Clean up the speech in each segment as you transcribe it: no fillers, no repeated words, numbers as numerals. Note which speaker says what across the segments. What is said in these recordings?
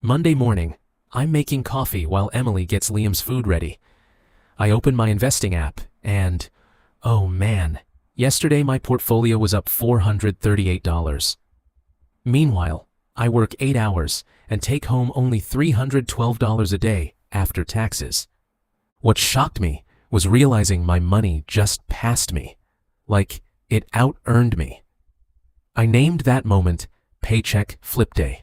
Speaker 1: Monday morning, I'm making coffee while Emily gets Liam's food ready. I open my investing app and, oh man, yesterday my portfolio was up $438. Meanwhile, I work 8 hours and take home only $312 a day after taxes. What shocked me was realizing my money just passed me, like it out-earned me. I named that moment Paycheck Flip Day.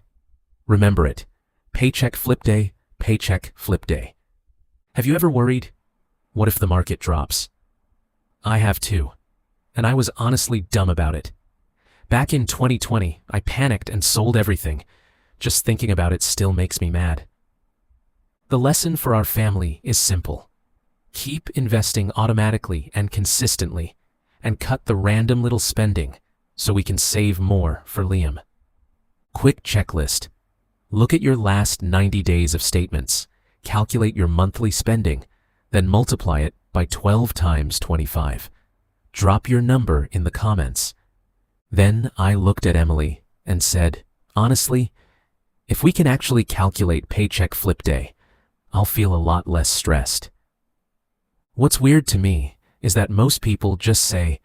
Speaker 1: Remember it. Paycheck Flip Day, Paycheck Flip Day. Have you ever worried? What if the market drops? I have too, and I was honestly dumb about it. Back in 2020, I panicked and sold everything. Just thinking about it still makes me mad. The lesson for our family is simple. Keep investing automatically and consistently, and cut the random little spending so we can save more for Liam. Quick checklist. Look at your last 90 days of statements, calculate your monthly spending, then multiply it by 12 times 25. Drop your number in the comments. Then I looked at Emily and said, honestly, if we can actually calculate Paycheck Flip Day, I'll feel a lot less stressed. What's weird to me is that most people just say,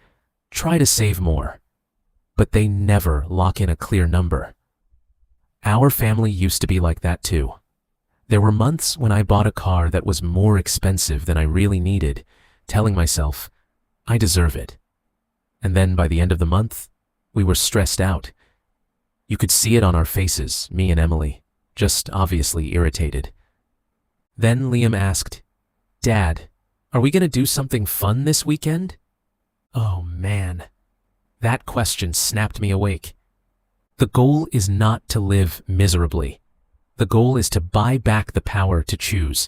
Speaker 1: try to save more, but they never lock in a clear number. Our family used to be like that too. There were months when I bought a car that was more expensive than I really needed, telling myself, I deserve it. And then by the end of the month, we were stressed out. You could see it on our faces, me and Emily, just obviously irritated. Then Liam asked, Dad, are we going to do something fun this weekend? Oh man, that question snapped me awake. The goal is not to live miserably. The goal is to buy back the power to choose.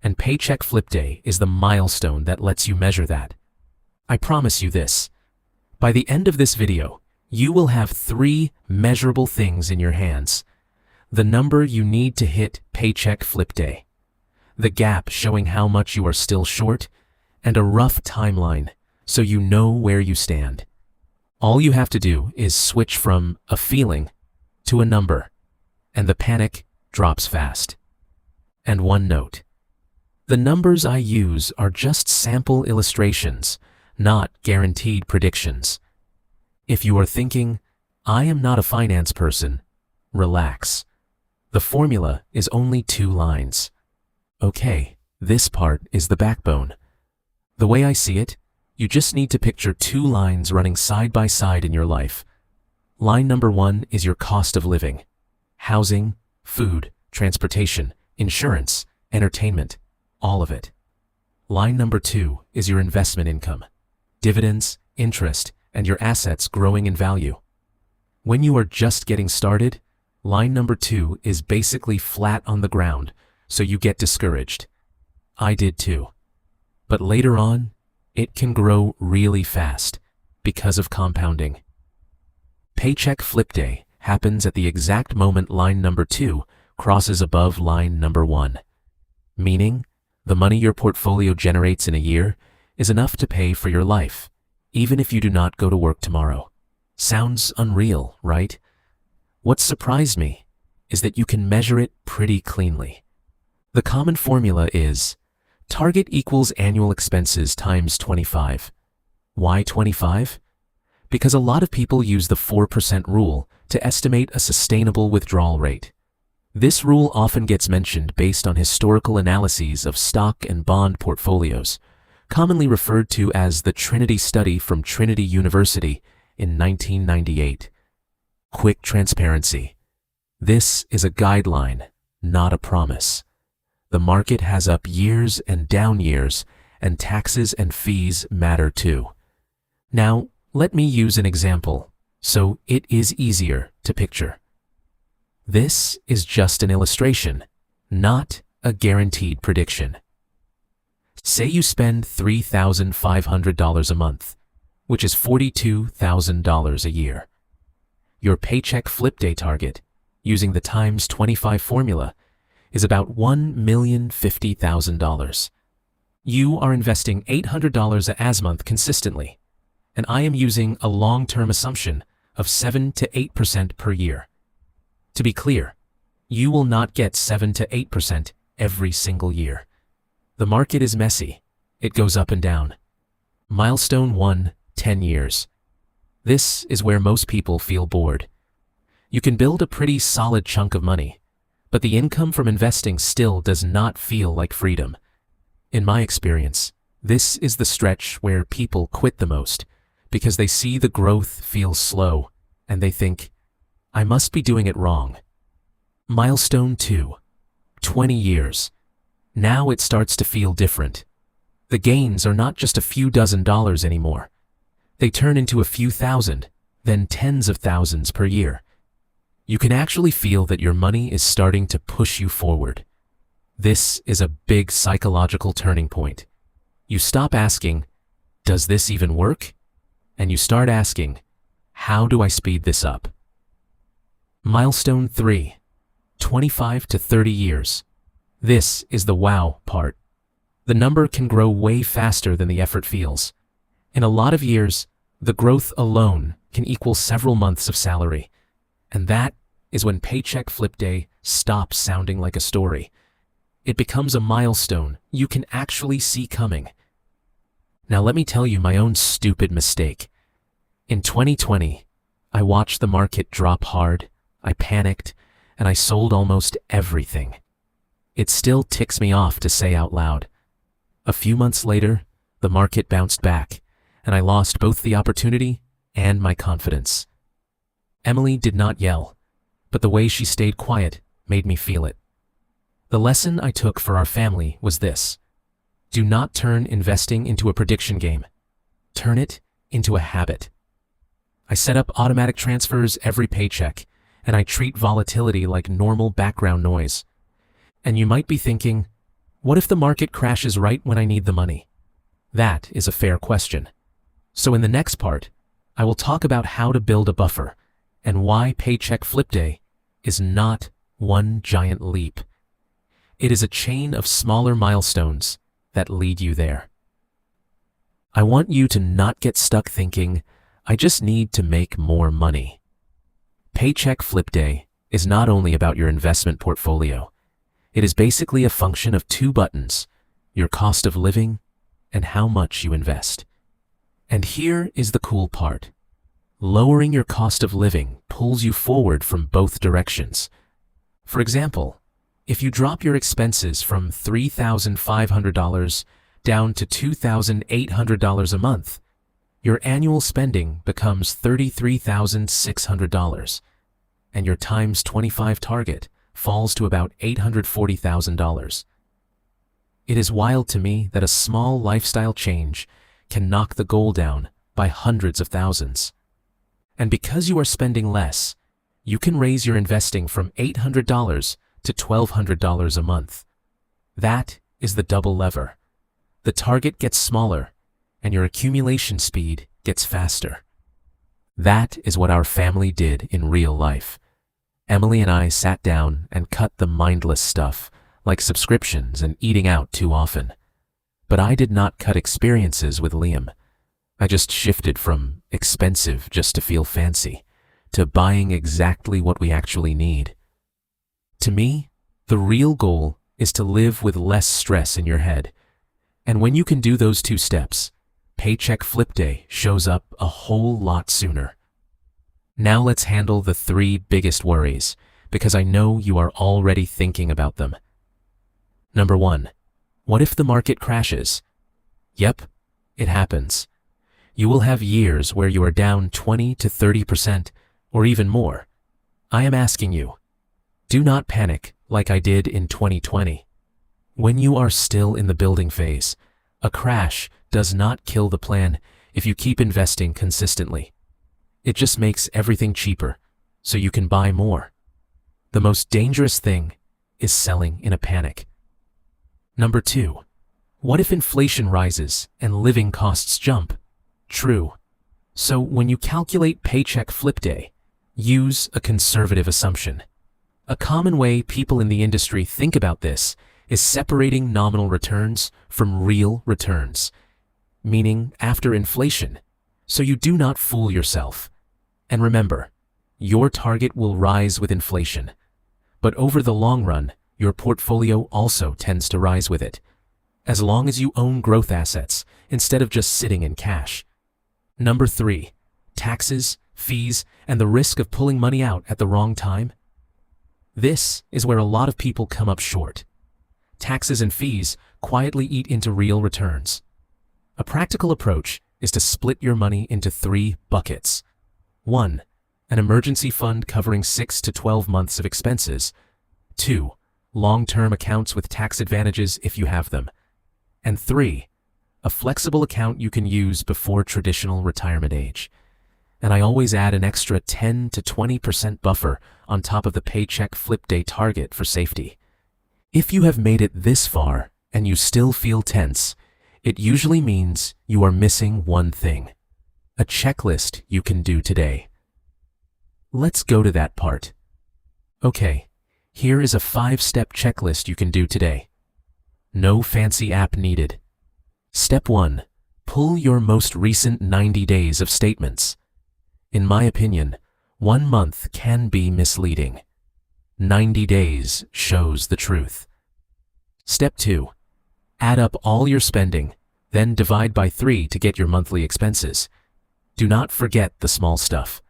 Speaker 1: And Paycheck Flip Day is the milestone that lets you measure that. I promise you this. By the end of this video, you will have 3 measurable things in your hands. The number you need to hit Paycheck Flip Day, the gap showing how much you are still short, and a rough timeline so you know where you stand. All you have to do is switch from a feeling to a number, and the panic drops fast. And one note. The numbers I use are just sample illustrations, not guaranteed predictions. If you are thinking, I am not a finance person, relax. The formula is only 2 lines. Okay, this part is the backbone. The way I see it, you just need to picture 2 lines running side by side in your life. Line number 1 is your cost of living. Housing, food, transportation, insurance, entertainment, all of it. Line number 2 is your investment income. Dividends, interest, and your assets growing in value. When you are just getting started, line number 2 is basically flat on the ground, so you get discouraged. I did too. But later on, it can grow really fast because of compounding. Paycheck Flip Day happens at the exact moment line number 2 crosses above line number 1. Meaning, the money your portfolio generates in a year is enough to pay for your life, even if you do not go to work tomorrow. Sounds unreal, right? What surprised me is that you can measure it pretty cleanly. The common formula is target equals annual expenses times 25. Why 25? Because a lot of people use the 4% rule to estimate a sustainable withdrawal rate. This rule often gets mentioned based on historical analyses of stock and bond portfolios, commonly referred to as the Trinity study from Trinity University in 1998. Quick transparency. This is a guideline, not a promise. The market has up years and down years, and taxes and fees matter too. Now, let me use an example, so it is easier to picture. This is just an illustration, not a guaranteed prediction. Say you spend $3,500 a month, which is $42,000 a year. Your Paycheck Flip Day target, using the times 25 formula, is about $1,050,000. You are investing $800 a month consistently, and I am using a long-term assumption of 7 to 8% per year. To be clear, You will not get 7 to 8% every single year. The market is messy. It goes up and down. Milestone 1, 10 years. This is where most people feel bored. You can build a pretty solid chunk of money, but the income from investing still does not feel like freedom. In my experience, this is the stretch where people quit the most because they see the growth feels slow and they think, I must be doing it wrong. Milestone 2, 20 years. Now it starts to feel different. The gains are not just a few dozen dollars anymore. They turn into a few thousand, then tens of thousands per year. You can actually feel that your money is starting to push you forward. This is a big psychological turning point. You stop asking, does this even work? And you start asking, how do I speed this up? Milestone 3, 25 to 30 years. This is the wow part. The number can grow way faster than the effort feels. In a lot of years, the growth alone can equal several months of salary. And that is when Paycheck Flip Day stops sounding like a story. It becomes a milestone you can actually see coming. Now let me tell you my own stupid mistake. In 2020, I watched the market drop hard, I panicked, and I sold almost everything. It still ticks me off to say out loud. A few months later, the market bounced back, and I lost both the opportunity and my confidence. Emily did not yell, but the way she stayed quiet made me feel it. The lesson I took for our family was this: do not turn investing into a prediction game. Turn it into a habit. I set up automatic transfers every paycheck, and I treat volatility like normal background noise. And you might be thinking, what if the market crashes right when I need the money? That is a fair question. So in the next part, I will talk about how to build a buffer and why Paycheck Flip Day is not one giant leap. It is a chain of smaller milestones that lead you there. I want you to not get stuck thinking, I just need to make more money. Paycheck Flip Day is not only about your investment portfolio. It is basically a function of two buttons: your cost of living and how much you invest. And here is the cool part. Lowering your cost of living pulls you forward from both directions. For example, if you drop your expenses from $3,500 down to $2,800 a month, your annual spending becomes $33,600, and your times 25 target falls to about $840,000. It is wild to me that a small lifestyle change can knock the goal down by hundreds of thousands. And because you are spending less, you can raise your investing from $800 to $1,200 a month. That is the double lever. The target gets smaller, and your accumulation speed gets faster. That is what our family did in real life. Emily and I sat down and cut the mindless stuff, like subscriptions and eating out too often. But I did not cut experiences with Liam. I just shifted from expensive just to feel fancy to buying exactly what we actually need. To me, the real goal is to live with less stress in your head. And when you can do those two steps, Paycheck Flip Day shows up a whole lot sooner. Now let's handle the 3 biggest worries, because I know you are already thinking about them. Number 1, what if the market crashes? Yep, it happens. You will have years where you are down 20 to 30% or even more. I am asking you, do not panic like I did in 2020. When you are still in the building phase, a crash does not kill the plan if you keep investing consistently. It just makes everything cheaper, so you can buy more. The most dangerous thing is selling in a panic. Number 2, what if inflation rises and living costs jump? True. So when you calculate Paycheck Flip Day, use a conservative assumption. A common way people in the industry think about this is separating nominal returns from real returns, meaning after inflation, so you do not fool yourself. And remember, your target will rise with inflation, But over the long run, your portfolio also tends to rise with it, as long as you own growth assets instead of just sitting in cash. Number 3, taxes, fees, and the risk of pulling money out at the wrong time. This is where a lot of people come up short. Taxes and fees quietly eat into real returns. A practical approach is to split your money into 3 buckets. 1. An emergency fund covering 6 to 12 months of expenses. 2. Long-term accounts with tax advantages if you have them. And 3. A flexible account you can use before traditional retirement age. And I always add an extra 10 to 20% buffer on top of the Paycheck Flip Day target for safety. If you have made it this far and you still feel tense, it usually means you are missing one thing: a checklist you can do today. Let's go to that part. Okay, here is a 5-step checklist you can do today. No fancy app needed. Step 1. Pull your most recent 90 days of statements. In my opinion, 1 month can be misleading. 90 days shows the truth. Step 2. Add up all your spending, then divide by 3 to get your monthly expenses. Do not forget the small stuff.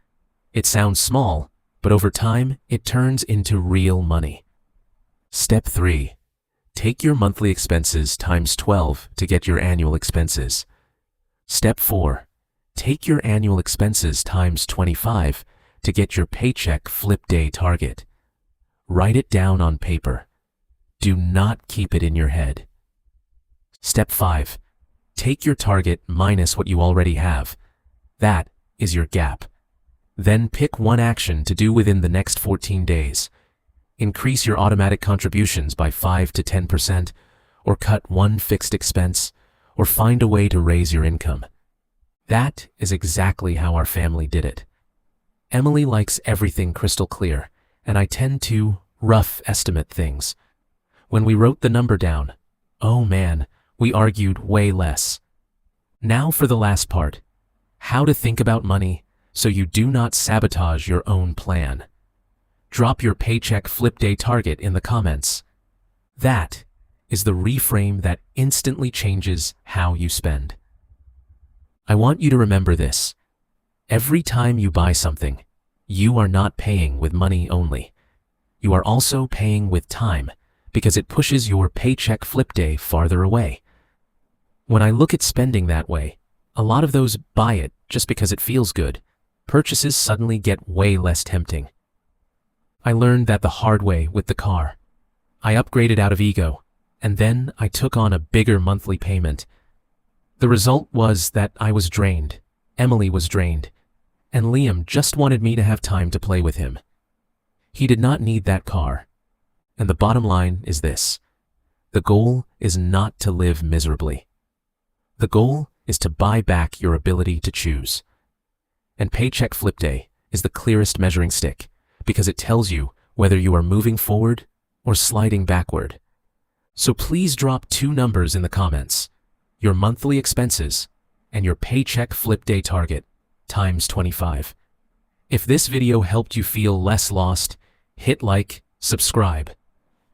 Speaker 1: It sounds small, but over time, it turns into real money. Step 3. Take your monthly expenses times 12 to get your annual expenses. Step 4. Take your annual expenses times 25 to get your Paycheck Flip Day target. Write it down on paper. Do not keep it in your head. Step 5. Take your target minus what you already have. That is your gap. Then pick one action to do within the next 14 days. Increase your automatic contributions by 5 to 10%, or cut one fixed expense, or find a way to raise your income. That is exactly how our family did it. Emily likes everything crystal clear, and I tend to rough estimate things. When we wrote the number down, oh man, we argued way less. Now for the last part: how to think about money so you do not sabotage your own plan. Drop your Paycheck Flip Day target in the comments. That is the reframe that instantly changes how you spend. I want you to remember this. Every time you buy something, you are not paying with money only. You are also paying with time, because it pushes your Paycheck Flip Day farther away. When I look at spending that way, a lot of those buy it just because it feels good purchases suddenly get way less tempting. I learned that the hard way with the car. I upgraded out of ego, and then I took on a bigger monthly payment. The result was that I was drained, Emily was drained, and Liam just wanted me to have time to play with him. He did not need that car. And the bottom line is this: the goal is not to live miserably. The goal is to buy back your ability to choose. And Paycheck Flip Day is the clearest measuring stick, because it tells you whether you are moving forward or sliding backward. So please drop 2 numbers in the comments: your monthly expenses and your Paycheck Flip Day target times 25. If this video helped you feel less lost, hit like, subscribe,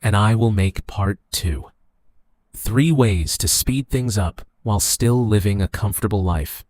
Speaker 1: and I will make part 2. 3 ways to speed things up while still living a comfortable life.